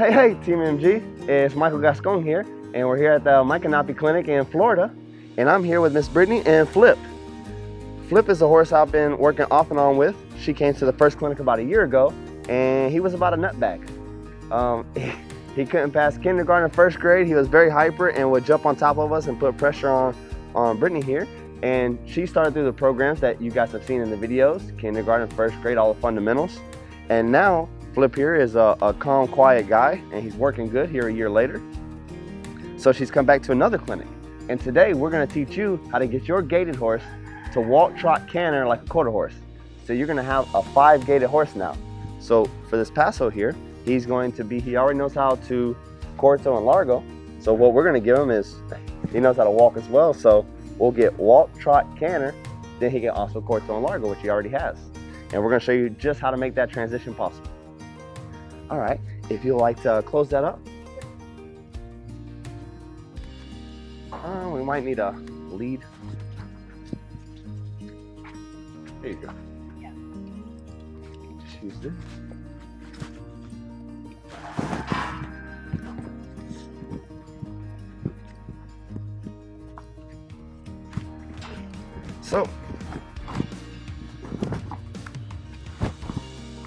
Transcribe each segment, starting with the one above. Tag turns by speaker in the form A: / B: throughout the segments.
A: Hey, Team MG, it's Michael Gascon here, and we're here at the Micanopy Clinic in Florida, and I'm here with Miss Brittany and Flip. Flip is a horse I've been working off and on with. She came to the first clinic about a year ago, and he was about a nutbag. He couldn't pass kindergarten and first grade. He was very hyper and would jump on top of us and put pressure on Brittany here. And she started through the programs that you guys have seen in the videos, kindergarten, first grade, all the fundamentals. And now Flip here is a calm, quiet guy, and he's working good here a year later. So she's come back to another clinic. And today we're gonna teach you how to get your gaited horse to walk, trot, canter like a quarter horse. So you're gonna have a 5 gaited horse now. So for this Paso here, he already knows how to corto and largo. So what we're gonna give him is, he knows how to walk as well. So we'll get walk, trot, canter, then he can also corto and largo, which he already has. And we're gonna show you just how to make that transition possible. All right, if you'd like to close that up. We might need a lead. There you go.
B: Yeah.
A: Just use this.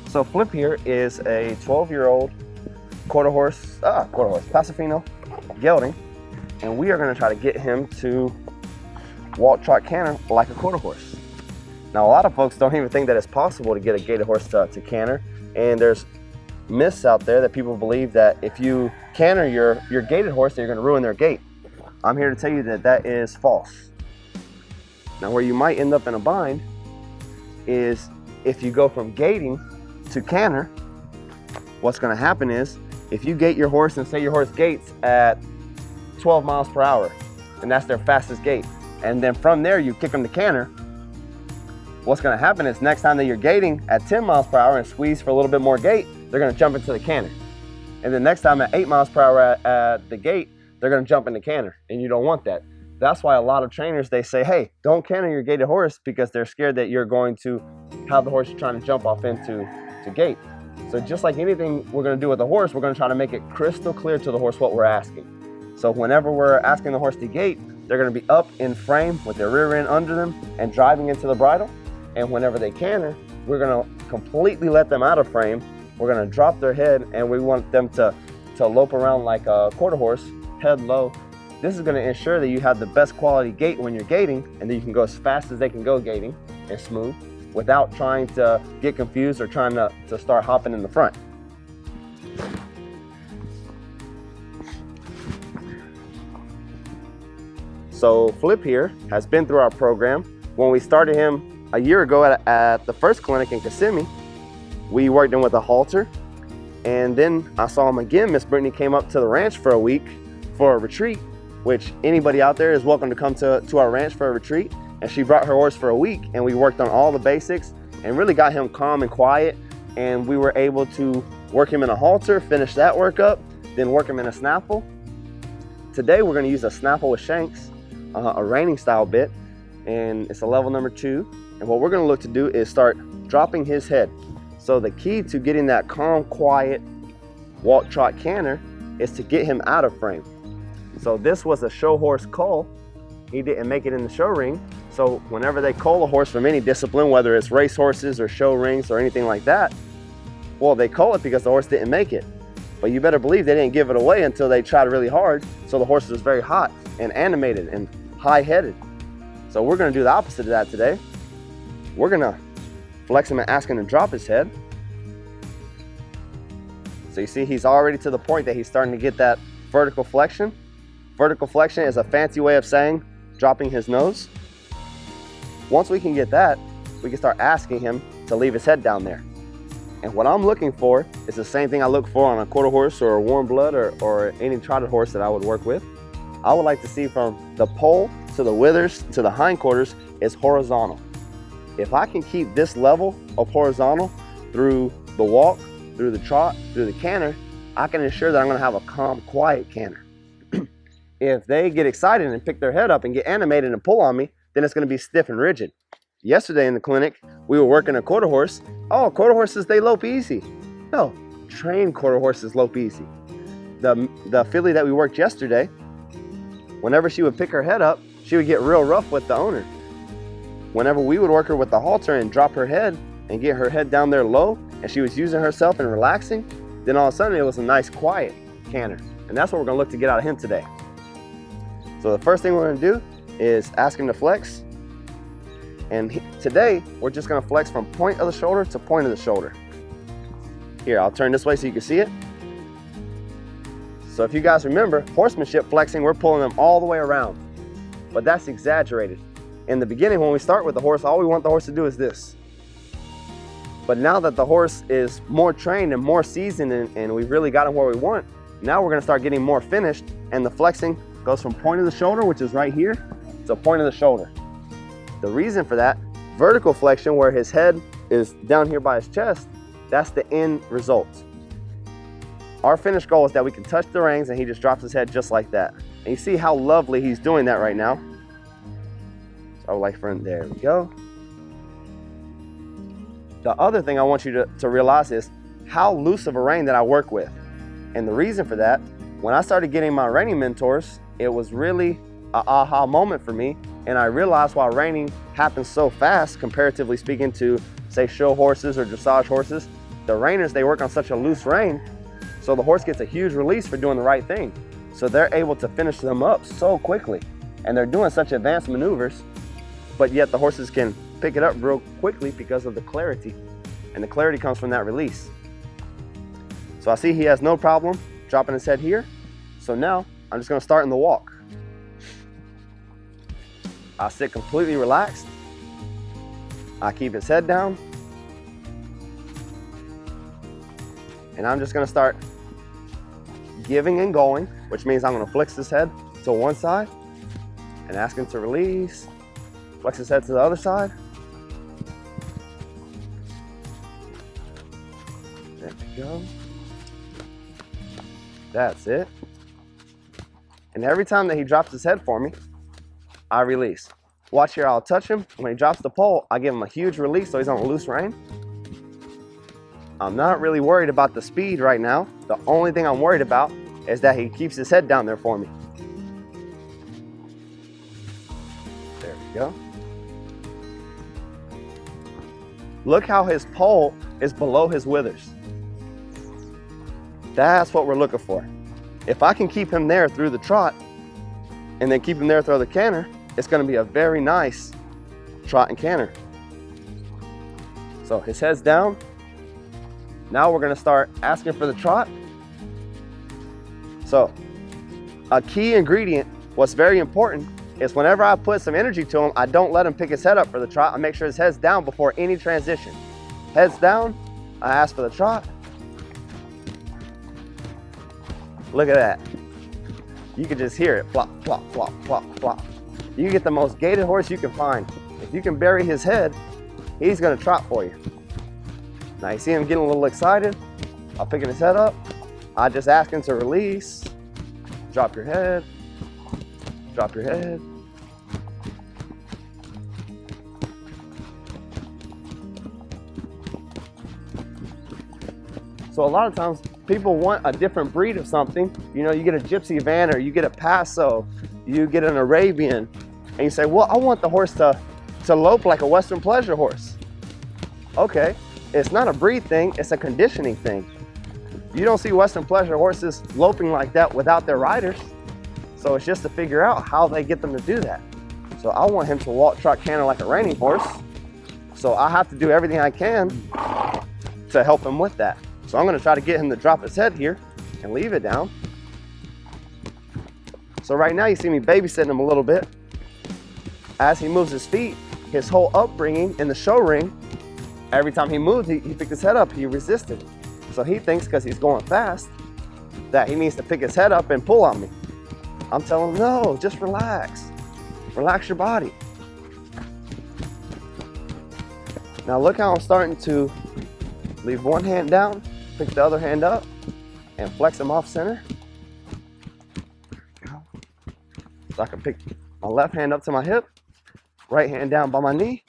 A: So Flip here is a 12-year-old quarter horse, Paso Fino gelding, and we are going to try to get him to walk, trot, canter like a quarter horse. Now, a lot of folks don't even think that it's possible to get a gaited horse to canter, and there's myths out there that people believe that if you canter your gaited horse, that you're going to ruin their gait. I'm here to tell you that that is false. Now, where you might end up in a bind is if you go from gaiting to canter, what's going to happen is if you gait your horse and say your horse gaits at 12 miles per hour, and that's their fastest gait, and then from there you kick them to canter, what's going to happen is next time that you're gaiting at 10 miles per hour and squeeze for a little bit more gait, they're going to jump into the canter. And then next time at 8 miles per hour at the gait, they're going to jump into canter, and you don't want that. That's why a lot of trainers, they say, hey, don't canter your gaited horse, because they're scared that you're going to have the horse you're trying to jump off into to gait. So just like anything we're going to do with the horse, we're going to try to make it crystal clear to the horse what we're asking. So whenever we're asking the horse to gait, they're going to be up in frame with their rear end under them and driving into the bridle. And whenever they canter, we're going to completely let them out of frame. We're going to drop their head, and we want them to lope around like a quarter horse, head low. This is going to ensure that you have the best quality gait when you're gaiting, and then you can go as fast as they can go gaiting and smooth without trying to get confused or trying to start hopping in the front. So Flip here has been through our program. When we started him a year ago at the first clinic in Kissimmee, we worked him with a halter, and then I saw him again. Miss Brittany came up to the ranch for a week for a retreat, which anybody out there is welcome to come to our ranch for a retreat. And she brought her horse for a week, and we worked on all the basics and really got him calm and quiet. And we were able to work him in a halter, finish that workup, then work him in a snaffle. Today we're going to use a snaffle with shanks, a reining style bit, and it's a level number 2. And what we're going to look to do is start dropping his head. So the key to getting that calm, quiet walk, trot, canter is to get him out of frame. So this was a show horse cull. He didn't make it in the show ring. So whenever they cull a horse from any discipline, whether it's race horses or show rings or anything like that, well, they cull it because the horse didn't make it. But you better believe they didn't give it away until they tried really hard. So the horse was very hot and animated and high-headed. So we're gonna do the opposite of that today. We're gonna flex him and ask him to drop his head. So you see he's already to the point that he's starting to get that vertical flexion. Vertical flexion is a fancy way of saying dropping his nose. Once we can get that, we can start asking him to leave his head down there. And what I'm looking for is the same thing I look for on a quarter horse or a warm blood or any trotted horse that I would work with. I would like to see from the pole to the withers to the hindquarters is horizontal. If I can keep this level of horizontal through the walk, through the trot, through the canter, I can ensure that I'm going to have a calm, quiet canter. If they get excited and pick their head up and get animated and pull on me, then it's going to be stiff and rigid. Yesterday in the clinic, we were working a quarter horse. Oh, quarter horses, they lope easy. No, trained quarter horses lope easy. the filly that we worked yesterday, whenever she would pick her head up, she would get real rough with the owner. Whenever we would work her with the halter and drop her head and get her head down there low, and she was using herself and relaxing, then all of a sudden it was a nice quiet canter. And that's what we're gonna look to get out of him today. So the first thing we're gonna do is ask him to flex. And today, we're just gonna flex from point of the shoulder to point of the shoulder. Here, I'll turn this way so you can see it. So if you guys remember, horsemanship flexing, we're pulling them all the way around. But that's exaggerated. In the beginning, when we start with the horse, all we want the horse to do is this. But now that the horse is more trained and more seasoned and we've really got him where we want, now we're gonna start getting more finished, and the flexing goes from point of the shoulder, which is right here, to point of the shoulder. The reason for that, vertical flexion, where his head is down here by his chest, that's the end result. Our finished goal is that we can touch the reins and he just drops his head just like that. And you see how lovely he's doing that right now. So I would like for him, there we go. The other thing I want you to realize is how loose of a rein that I work with. And the reason for that, when I started getting my reining mentors, it was really an aha moment for me. And I realized why reining happens so fast, comparatively speaking to, say, show horses or dressage horses. The reiners, they work on such a loose rein, so the horse gets a huge release for doing the right thing. So they're able to finish them up so quickly. And they're doing such advanced maneuvers, but yet the horses can pick it up real quickly because of the clarity. And the clarity comes from that release. So I see he has no problem dropping his head here. So now I'm just gonna start in the walk. I sit completely relaxed. I keep his head down. And I'm just gonna start giving and going, which means I'm gonna flex his head to one side and ask him to release. Flex his head to the other side. There we go. That's it. And every time that he drops his head for me, I release. Watch here, I'll touch him. When he drops the pole, I give him a huge release so he's on a loose rein. I'm not really worried about the speed right now. The only thing I'm worried about is that he keeps his head down there for me. There we go. Look how his pole is below his withers. That's what we're looking for. If I can keep him there through the trot and then keep him there through the canter, it's going to be a very nice trot and canter. So his head's down. Now we're going to start asking for the trot. So a key ingredient, what's very important, is whenever I put some energy to him, I don't let him pick his head up for the trot. I make sure his head's down before any transition. Head's down, I ask for the trot. Look at that. You can just hear it, plop, plop, plop, plop, plop. You get the most gaited horse you can find. If you can bury his head, he's gonna trot for you. Now you see him getting a little excited. I'm picking his head up. I just ask him to release. Drop your head. Drop your head. So a lot of times people want a different breed of something. You know, you get a gypsy van or you get a Paso, you get an Arabian, and you say, well, I want the horse to lope like a Western pleasure horse. Okay, it's not a breed thing, it's a conditioning thing. You don't see Western pleasure horses loping like that without their riders. So it's just to figure out how they get them to do that. So I want him to walk, trot, canter like a reining horse. So I have to do everything I can to help him with that. So I'm gonna try to get him to drop his head here and leave it down. So right now you see me babysitting him a little bit. As he moves his feet, his whole upbringing in the show ring, every time he moved, he picked his head up, he resisted. So he thinks because he's going fast that he needs to pick his head up and pull on me. I'm telling him, no, just relax. Relax your body. Now look how I'm starting to leave one hand down, pick the other hand up, and flex him off center. So I can pick my left hand up to my hip, right hand down by my knee.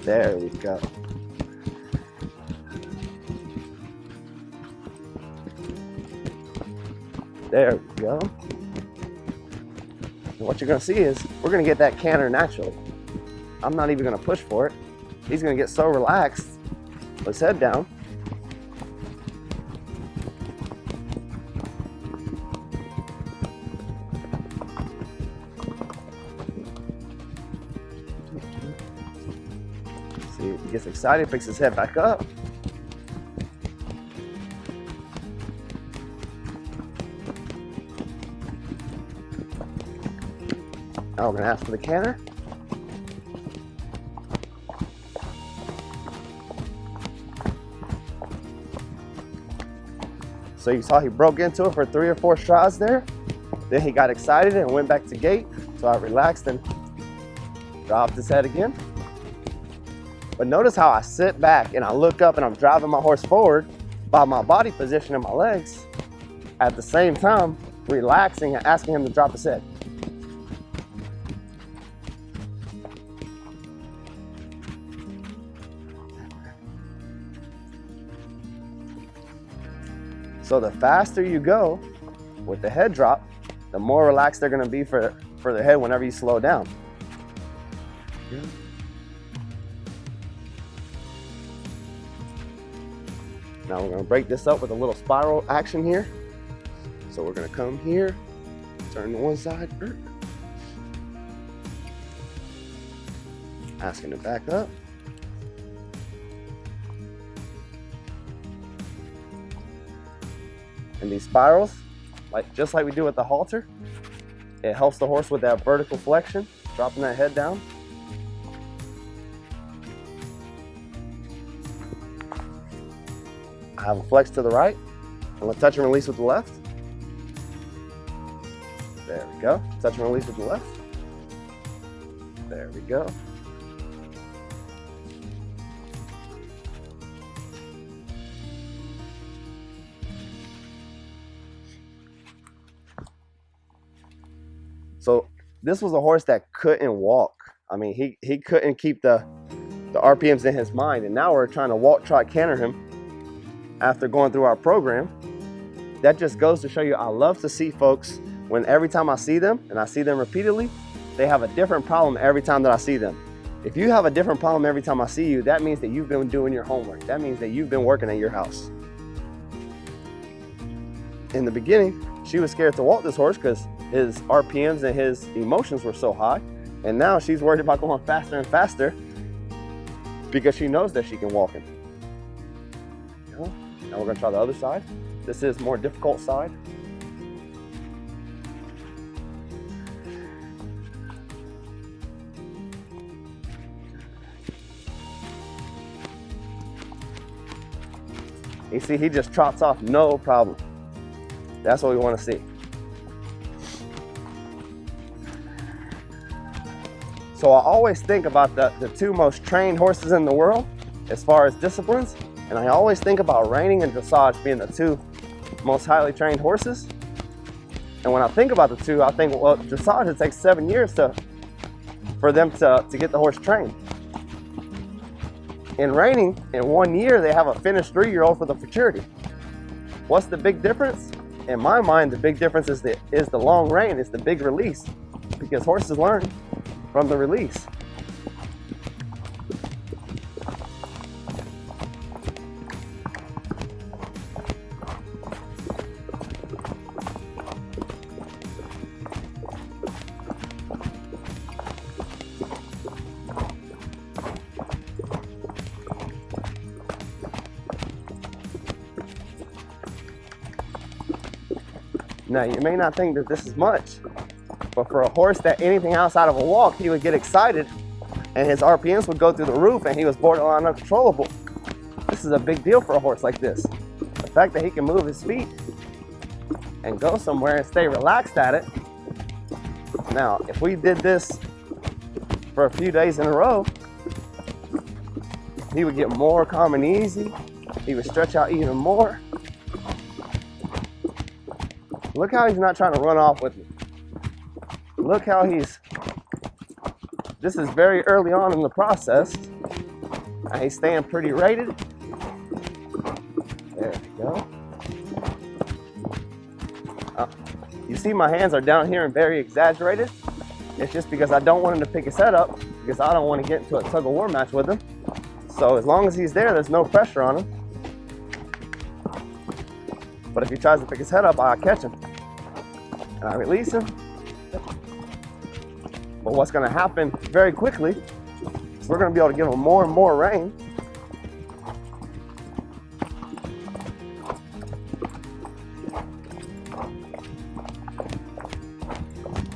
A: There we go. There we go. And what you're gonna see is we're gonna get that canter naturally. I'm not even gonna push for it. He's gonna get so relaxed with his head down. See, he gets excited, picks his head back up. Now we're gonna ask for the canter. So you saw he broke into it for 3 or 4 strides there. Then he got excited and went back to gait. So I relaxed and dropped his head again. But notice how I sit back and I look up and I'm driving my horse forward by my body position and my legs, at the same time relaxing and asking him to drop his head. So the faster you go with the head drop, the more relaxed they're gonna be for their head whenever you slow down. Yeah. Now we're gonna break this up with a little spiral action here. So we're gonna come here, turn to one side, asking to back up. And these spirals, just like we do with the halter, it helps the horse with that vertical flexion, dropping that head down. I have a flex to the right. I'm gonna touch and release with the left. There we go. Touch and release with the left. There we go. So this was a horse that couldn't walk. I mean, he couldn't keep the RPMs in his mind. And now we're trying to walk, trot, canter him after going through our program. That just goes to show you, I love to see folks when every time I see them, and I see them repeatedly, they have a different problem every time that I see them. If you have a different problem every time I see you, that means that you've been doing your homework. That means that you've been working at your house. In the beginning, she was scared to walk this horse because his RPMs and his emotions were so high. And now she's worried about going faster and faster because she knows that she can walk him. Now we're gonna try the other side. This is more difficult side. You see, he just trots off, no problem. That's what we want to see. So I always think about the 2 most trained horses in the world as far as disciplines. And I always think about reining and dressage being the 2 most highly trained horses. And when I think about the 2, I think, well, dressage, it takes 7 years for them to get the horse trained. In reining, in 1 year, they have a finished 3-year-old for the futurity. What's the big difference? In my mind, the big difference is the long rein, it's the big release, because horses learn from the release. Now, you may not think that this is much, but for a horse that anything outside of a walk, he would get excited and his RPMs would go through the roof and he was borderline uncontrollable. This is a big deal for a horse like this. The fact that he can move his feet and go somewhere and stay relaxed at it. Now, if we did this for a few days in a row, he would get more calm and easy. He would stretch out even more. Look how he's not trying to run off with me. Look how this is very early on in the process. And he's staying pretty rated. There we go. You see my hands are down here and very exaggerated. It's just because I don't want him to pick his head up, because I don't want to get into a tug of war match with him. So as long as he's there, there's no pressure on him. But if he tries to pick his head up, I catch him and I release him. But what's going to happen very quickly is we're going to be able to give him more and more rein.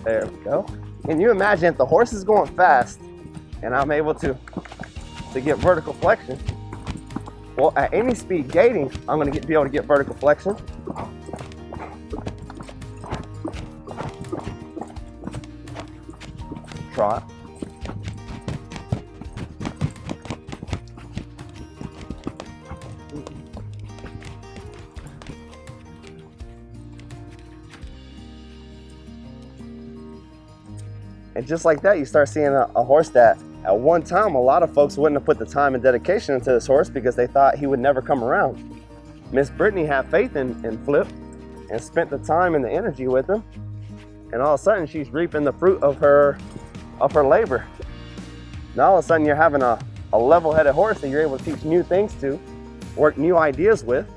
A: There we go. Can you imagine if the horse is going fast and I'm able to get vertical flexion? Well, at any speed gaiting, I'm going to be able to get vertical flexion. Trot. And just like that, you start seeing a horse that at one time, a lot of folks wouldn't have put the time and dedication into this horse because they thought he would never come around. Miss Brittany had faith in Flip and spent the time and the energy with him. And all of a sudden, she's reaping the fruit of her labor. Now all of a sudden, you're having a level-headed horse that you're able to teach new things to, work new ideas with.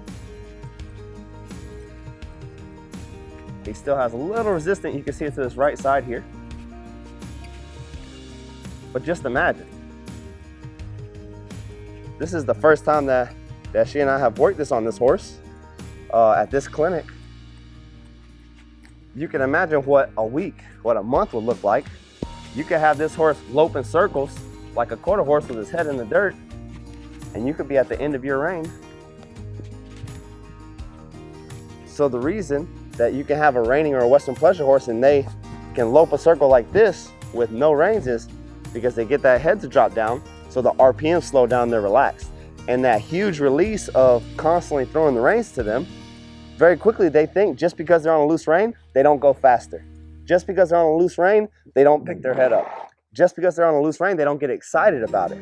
A: He still has a little resistance. You can see it to this right side here. But just imagine, this is the first time that she and I have worked this on this horse at this clinic. You can imagine what a week, what a month would look like. You could have this horse lope in circles like a quarter horse with his head in the dirt, and you could be at the end of your rein. So the reason that you can have a reining or a Western pleasure horse and they can lope a circle like this with no reins is because they get that head to drop down, so the RPM slow down, they're relaxed. And that huge release of constantly throwing the reins to them, very quickly they think just because they're on a loose rein, they don't go faster. Just because they're on a loose rein, they don't pick their head up. Just because they're on a loose rein, they don't get excited about it.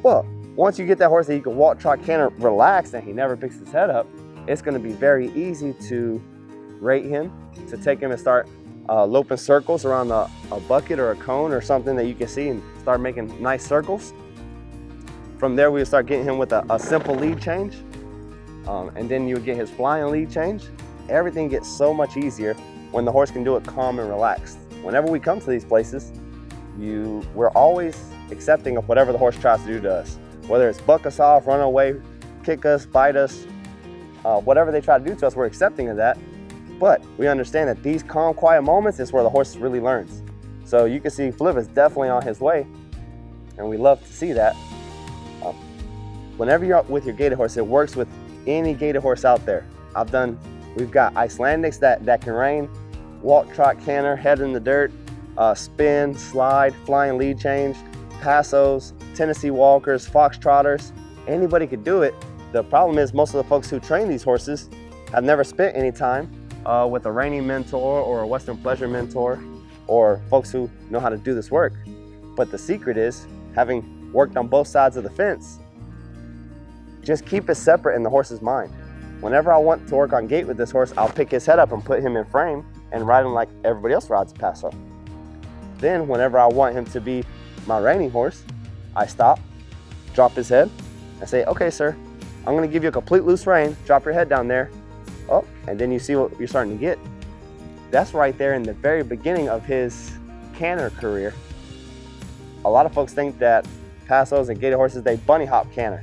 A: Well, once you get that horse that you can walk, trot, canter, relax, and he never picks his head up, it's gonna be very easy to rate him, to take him and start loping circles around a bucket or a cone or something that you can see and start making nice circles. From there, we would start getting him with a simple lead change. And then you would get his flying lead change. Everything gets so much easier when the horse can do it calm and relaxed. Whenever we come to these places, we're always accepting of whatever the horse tries to do to us. Whether it's buck us off, run away, kick us, bite us, whatever they try to do to us, we're accepting of that. But we understand that these calm, quiet moments is where the horse really learns. So you can see Flip is definitely on his way, and we love to see that. Whenever you're out with your gaited horse, it works with any gaited horse out there. We've got Icelandics that can rein, walk, trot, canter, head in the dirt, spin, slide, flying lead change, Pasos, Tennessee walkers, foxtrotters. Anybody could do it. The problem is most of the folks who train these horses have never spent any time with a reining mentor or a Western pleasure mentor or folks who know how to do this work. But the secret is, having worked on both sides of the fence, just keep it separate in the horse's mind. Whenever I want to work on gait with this horse, I'll pick his head up and put him in frame and ride him like everybody else rides a Paso. Then whenever I want him to be my reining horse, I stop, drop his head, and say, okay, sir, I'm gonna give you a complete loose rein, drop your head down there. Oh, and then you see what you're starting to get. That's right there in the very beginning of his canter career. A lot of folks think that Pasos and gaited horses, they bunny hop canter.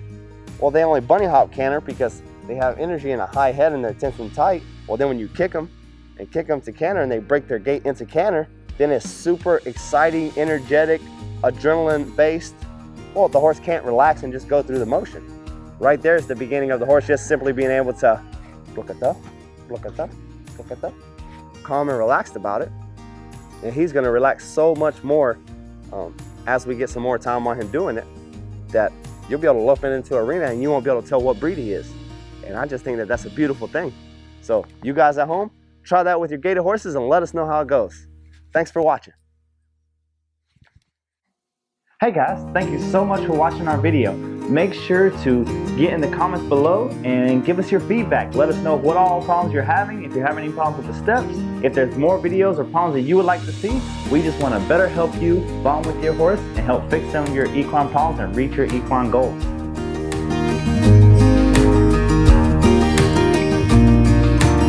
A: Well, they only bunny hop canter because they have energy and a high head and they're tense and tight. Well, then when you kick them to canter and they break their gait into canter, then it's super exciting, energetic, adrenaline based. Well, the horse can't relax and just go through the motion. Right there is the beginning of the horse just simply being able to look at that, calm and relaxed about it. And he's gonna relax so much more as we get some more time on him doing it, that you'll be able to lope it into an arena and you won't be able to tell what breed he is. And I just think that that's a beautiful thing. So you guys at home, try that with your gaited horses and let us know how it goes. Thanks for watching.
B: Hey guys, thank you so much for watching our video. make sure to get in the comments below and give us your feedback. Let us know what all problems you're having, if you're having any problems with the steps, if there's more videos or problems that you would like to see. We just want to better help you bond with your horse and help fix some of your equine problems and reach your equine goals.